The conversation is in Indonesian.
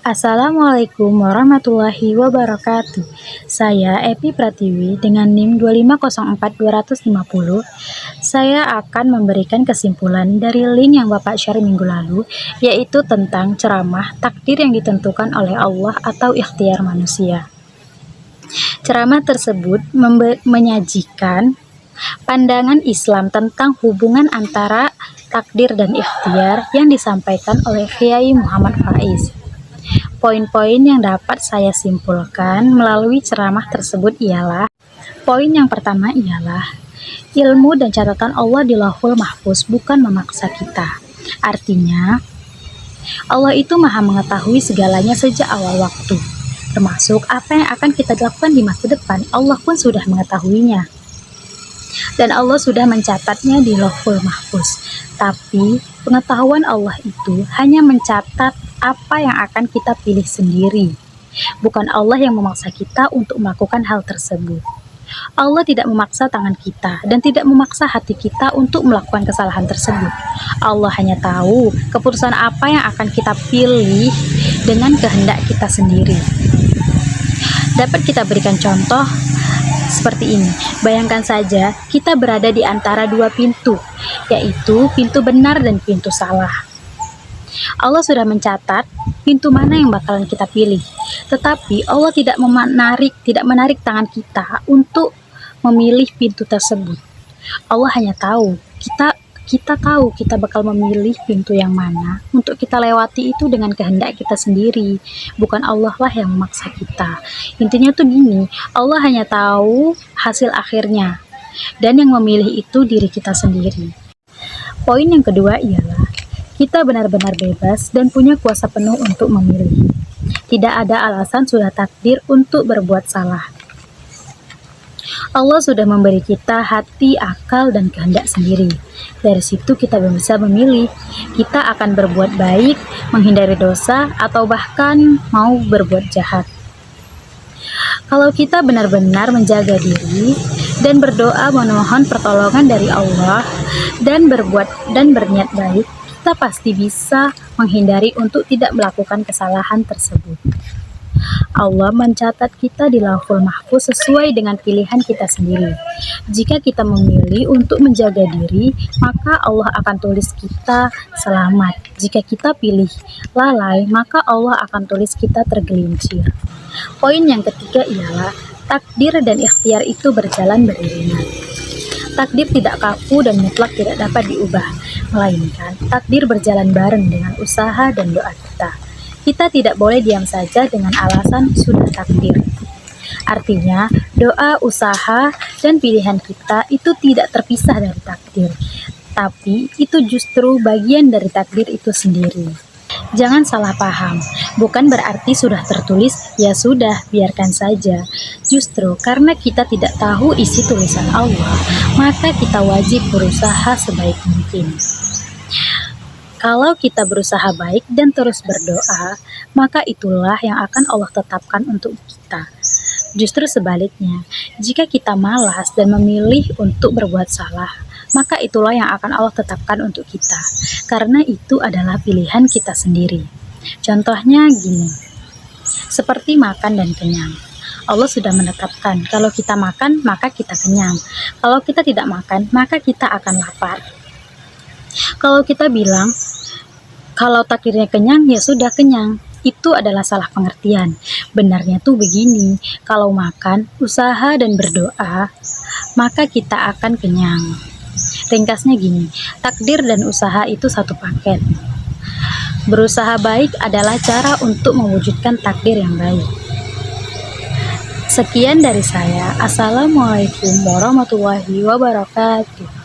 Assalamualaikum warahmatullahi wabarakatuh. Saya Epi Pratiwi dengan NIM 2504250. Saya akan memberikan kesimpulan dari link yang Bapak share minggu lalu, yaitu tentang ceramah takdir yang ditentukan oleh Allah atau ikhtiar manusia. Ceramah tersebut menyajikan pandangan Islam tentang hubungan antara takdir dan ikhtiar yang disampaikan oleh Kiai Muhammad Faiz. Poin-poin yang dapat saya simpulkan melalui ceramah tersebut ialah: poin yang pertama ialah ilmu dan catatan Allah di Lauhul Mahfuz bukan memaksa kita. Artinya, Allah itu maha mengetahui segalanya sejak awal waktu, termasuk apa yang akan kita lakukan di masa depan. Allah pun sudah mengetahuinya, dan Allah sudah mencatatnya di Lauhul Mahfuz. Tapi pengetahuan Allah itu hanya mencatat apa yang akan kita pilih sendiri. Bukan Allah yang memaksa kita untuk melakukan hal tersebut. Allah tidak memaksa tangan kita dan tidak memaksa hati kita untuk melakukan kesalahan tersebut. Allah hanya tahu keputusan apa yang akan kita pilih dengan kehendak kita sendiri. Dapat kita berikan contoh seperti ini. Bayangkan saja kita berada di antara dua pintu, yaitu pintu benar dan pintu salah. Allah sudah mencatat pintu mana yang bakalan kita pilih, tetapi Allah tidak menarik tangan kita untuk memilih pintu tersebut. Allah hanya tahu kita tahu kita bakal memilih pintu yang mana untuk kita lewati itu dengan kehendak kita sendiri. Bukan Allah lah yang memaksa kita. Intinya tuh gini, Allah hanya tahu hasil akhirnya, dan yang memilih itu diri kita sendiri. Poin yang kedua ialah kita benar-benar bebas dan punya kuasa penuh untuk memilih. Tidak ada alasan sudah takdir untuk berbuat salah. Allah sudah memberi kita hati, akal, dan kehendak sendiri. Dari situ kita bisa memilih. Kita akan berbuat baik, menghindari dosa, atau bahkan mau berbuat jahat. Kalau kita benar-benar menjaga diri dan berdoa memohon pertolongan dari Allah dan berniat baik, kita pasti bisa menghindari untuk tidak melakukan kesalahan tersebut. Allah mencatat kita di Lauhul Mahfuz sesuai dengan pilihan kita sendiri. Jika kita memilih untuk menjaga diri, maka Allah akan tulis kita selamat. Jika kita pilih lalai, maka Allah akan tulis kita tergelincir. Poin yang ketiga ialah takdir dan ikhtiar itu berjalan beriringan. Takdir tidak kaku dan mutlak tidak dapat diubah, melainkan takdir berjalan bareng dengan usaha dan doa kita. Kita tidak boleh diam saja dengan alasan sudah takdir. Artinya, doa, usaha, dan pilihan kita itu tidak terpisah dari takdir, tapi itu justru bagian dari takdir itu sendiri. Jangan salah paham, bukan berarti sudah tertulis, ya sudah, biarkan saja. Justru karena kita tidak tahu isi tulisan Allah, maka kita wajib berusaha sebaik mungkin. Kalau kita berusaha baik dan terus berdoa, maka itulah yang akan Allah tetapkan untuk kita. Justru sebaliknya, jika kita malas dan memilih untuk berbuat salah, maka itulah yang akan Allah tetapkan untuk kita, karena itu adalah pilihan kita sendiri. Contohnya gini, seperti makan dan kenyang. Allah sudah menetapkan, kalau kita makan, maka kita kenyang. Kalau kita tidak makan, maka kita akan lapar. Kalau kita bilang, kalau takdirnya kenyang, ya sudah kenyang. Itu adalah salah pengertian. Benarnya tuh begini, kalau makan, usaha, dan berdoa, maka kita akan kenyang. Ringkasnya gini, takdir dan usaha itu satu paket. Berusaha baik adalah cara untuk mewujudkan takdir yang baik. Sekian dari saya. Assalamualaikum warahmatullahi wabarakatuh.